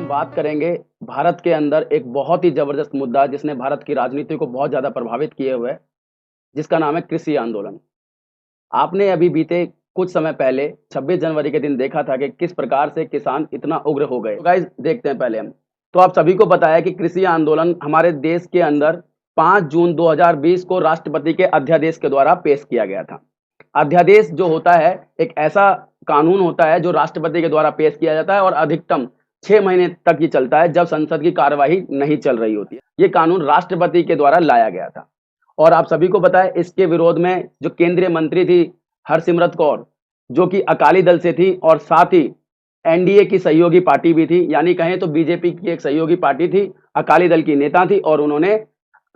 हम बात करेंगे भारत के अंदर एक बहुत ही ज़बरदस्त मुद्दा जिसने भारत की राजनीति को बहुत ज़्यादा प्रभावित किए हुए है, जिसका नाम है कृषि आंदोलन। आपने अभी बीते कुछ समय पहले 26 जनवरी के दिन देखा था कि किस प्रकार से किसान इतना उग्र हो गए। तो गाइस देखते हैं पहले हम। तो आप सभी को पता है कि कृषि आंदोलन हमारे देश के अंदर 5 जून 2020 को राष्ट्रपति के अध्यादेश के द्वारा पेश किया गया था। अध्यादेश जो होता है एक ऐसा कानून होता है जो राष्ट्रपति के द्वारा पेश किया जाता है और अधिकतम 6 महीने तक ही चलता है जब संसद की कार्यवाही नहीं चल रही होती है। ये कानून राष्ट्रपति के द्वारा लाया गया था और आप सभी को पता है इसके विरोध में जो केंद्रीय मंत्री थी हरसिमरत कौर, जो कि अकाली दल से थी और साथ ही एनडीए की सहयोगी पार्टी भी थी, यानी कहें तो बीजेपी की एक सहयोगी पार्टी थी, अकाली दल की नेता थी और उन्होंने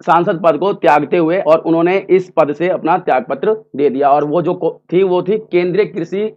सांसद पद को त्यागते हुए और उन्होंने इस पद से अपना त्यागपत्र दे दिया और वो थी केंद्रीय कृषि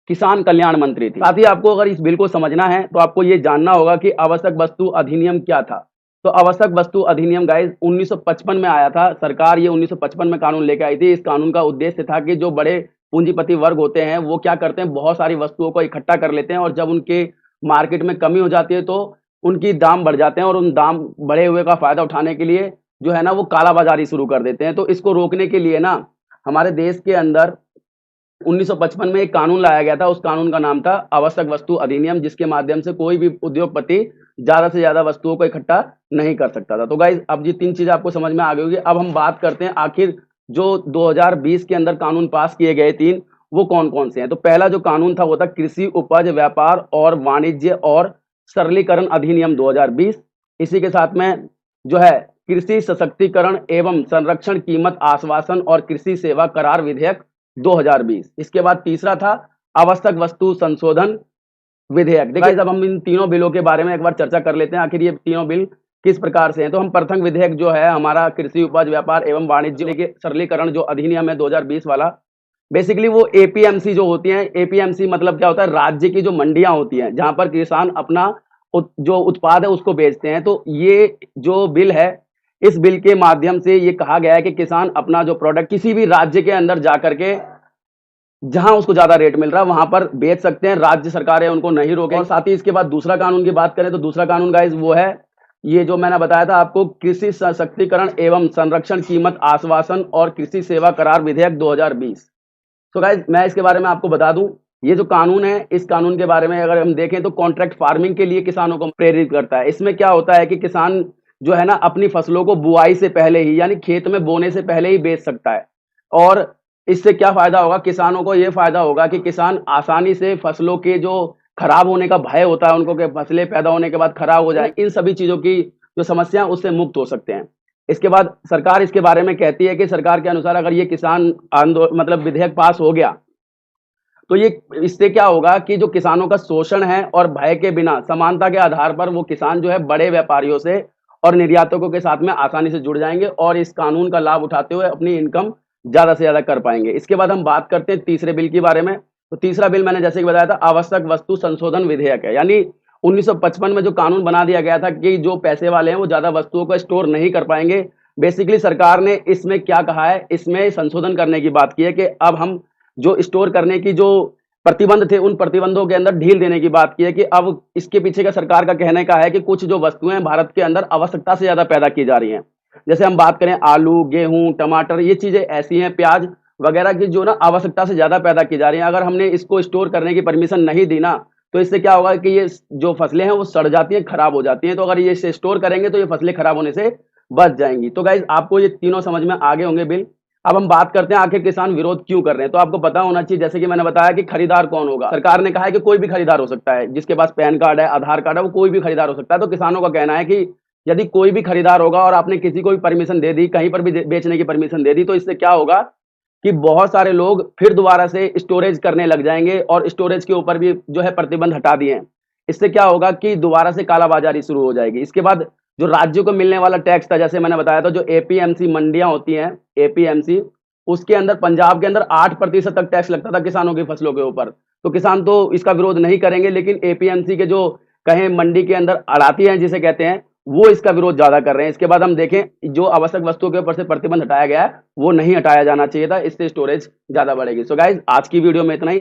किसान कल्याण मंत्री थी। साथ ही आपको अगर इस बिल को समझना है तो आपको ये जानना होगा कि आवश्यक वस्तु अधिनियम क्या था। तो आवश्यक वस्तु अधिनियम गाइस 1955 में आया था। सरकार ये 1955 में कानून लेके आई थी। इस कानून का उद्देश्य था कि जो बड़े पूंजीपति वर्ग होते हैं वो क्या करते हैं, बहुत सारी वस्तुओं को इकट्ठा कर लेते हैं और जब उनके मार्केट में कमी हो जाती है तो उनकी दाम बढ़ जाते हैं और उन दाम बढ़े हुए का फायदा उठाने के लिए जो है ना वो कालाबाजारी शुरू कर देते हैं। तो इसको रोकने के लिए ना हमारे देश के अंदर 1955 में एक कानून लाया गया था। उस कानून का नाम था आवश्यक वस्तु अधिनियम, जिसके माध्यम से कोई भी उद्योगपति ज्यादा से ज्यादा वस्तुओं को इकट्ठा नहीं कर सकता था। तो गाइज अब ये 3 चीजें आपको समझ में आ गई होगी। अब हम बात करते हैं आखिर जो 2020 के अंदर कानून पास किए गए 3 वो कौन कौन से हैं। तो पहला जो कानून था वो था कृषि उपज व्यापार और वाणिज्य और सरलीकरण अधिनियम 2020। इसी के साथ में जो है कृषि सशक्तिकरण एवं संरक्षण कीमत आश्वासन और कृषि सेवा करार विधेयक 2020। इसके बाद तीसरा था आवश्यक वस्तु संशोधन विधेयक। देखिए अब हम इन तीनों बिलों के बारे में एक बार चर्चा कर लेते हैं, आखिर ये तीनों बिल किस प्रकार से हैं। तो हम प्रथम विधेयक जो है हमारा कृषि उपज व्यापार एवं वाणिज्य के सरलीकरण जो अधिनियम है 2020 वाला, बेसिकली वो एपीएमसी जो होती हैं, एपीएमसी मतलब क्या होता है, राज्य की जो मंडियां होती हैं जहां पर किसान अपना जो उत्पाद है उसको बेचते हैं। तो ये जो बिल है, इस बिल के माध्यम से ये कहा गया है कि किसान अपना जो प्रोडक्ट किसी भी राज्य के अंदर जाकर के जहां उसको ज्यादा रेट मिल रहा है वहां पर बेच सकते हैं, राज्य सरकारें उनको नहीं रोकें। और साथ ही इसके बाद दूसरा कानून की बात करें तो दूसरा कानून गाइस वो है ये जो मैंने बताया था आपको, कृषि सशक्तिकरण एवं संरक्षण कीमत आश्वासन और कृषि सेवा करार विधेयक 2020। तो गाइस मैं इसके बारे में आपको बता दूं, ये जो कानून है इस कानून के बारे में अगर हम देखें तो कॉन्ट्रैक्ट फार्मिंग के लिए किसानों को प्रेरित करता है। इसमें क्या होता है कि किसान जो है ना अपनी फसलों को बुआई से पहले ही, यानी खेत में बोने से पहले ही बेच सकता है। और इससे क्या फायदा होगा, किसानों को यह फायदा होगा कि किसान आसानी से फसलों के जो खराब होने का भय होता है उनको, कि फसलें पैदा होने के बाद खराब हो जाए, इन सभी चीजों की जो समस्या उससे मुक्त हो सकते हैं। इसके बाद सरकार इसके बारे में कहती है कि सरकार के अनुसार अगर ये किसान आंदोलन मतलब विधेयक पास हो गया तो ये इससे क्या होगा कि जो किसानों का शोषण है और भय के बिना समानता के आधार पर वो किसान जो है बड़े व्यापारियों से और निर्यातकों के साथ में आसानी से जुड़ जाएंगे और इस कानून का लाभ उठाते हुए अपनी इनकम ज्यादा से ज्यादा कर पाएंगे। इसके बाद हम बात करते हैं तीसरे बिल के बारे में। तो तीसरा बिल मैंने जैसे कि बताया था आवश्यक वस्तु संशोधन विधेयक है, यानी 1955 में जो कानून बना दिया गया था कि जो पैसे वाले हैं वो ज्यादा वस्तुओं को स्टोर नहीं कर पाएंगे। बेसिकली सरकार ने इसमें क्या कहा है, इसमें संशोधन करने की बात की है कि अब हम जो स्टोर करने की जो प्रतिबंध थे उन प्रतिबंधों के अंदर ढील देने की बात की है कि अब इसके पीछे का सरकार का कहने का है कि कुछ जो वस्तुएं भारत के अंदर आवश्यकता से ज्यादा पैदा की जा रही हैं, जैसे हम बात करें आलू गेहूं टमाटर, ये चीजें ऐसी हैं, प्याज वगैरह की जो ना आवश्यकता से ज्यादा पैदा की जा रही हैं। अगर हमने इसको स्टोर करने की परमिशन नहीं दी ना तो इससे क्या होगा कि ये जो फसलें हैं वो सड़ जाती हैं, खराब हो जाती हैं। तो अगर ये इसे स्टोर करेंगे तो ये फसलें खराब होने से बच जाएंगी। तो गाइज आपको ये तीनों समझ में आगे होंगे बिल। अब हम बात करते हैं आखिर किसान विरोध क्यों कर रहे हैं। तो आपको पता होना चाहिए, जैसे कि मैंने बताया कि खरीदार कौन होगा। सरकार ने कहा है कि कोई भी खरीदार हो सकता है, जिसके पास पैन कार्ड है आधार कार्ड है वो कोई भी खरीदार हो सकता है। तो किसानों का कहना है कि यदि कोई भी खरीदार होगा और आपने किसी को भी परमिशन दे दी, कहीं पर भी बेचने की परमिशन दे दी, तो इससे क्या होगा कि बहुत सारे लोग फिर दोबारा से स्टोरेज करने लग जाएंगे और स्टोरेज के ऊपर भी जो है प्रतिबंध हटा दिए हैं। इससे क्या होगा कि दोबारा से कालाबाजारी शुरू हो जाएगी। इसके बाद जो राज्यों को मिलने वाला टैक्स था, जैसे मैंने बताया था जो एपीएमसी मंडियां होती हैं एपीएमसी, उसके अंदर पंजाब के अंदर 8% तक टैक्स लगता था किसानों की फसलों के ऊपर। तो किसान तो इसका विरोध नहीं करेंगे, लेकिन एपीएमसी के जो कहें मंडी के अंदर अड़ाती हैं जिसे कहते हैं, वो इसका विरोध ज्यादा कर रहे हैं। इसके बाद हम देखें जो आवश्यक वस्तुओं के ऊपर से प्रतिबंध हटाया गया है वो नहीं हटाया जाना चाहिए था, इससे स्टोरेज ज्यादा बढ़ेगी। सो गाइज आज की वीडियो में इतना ही।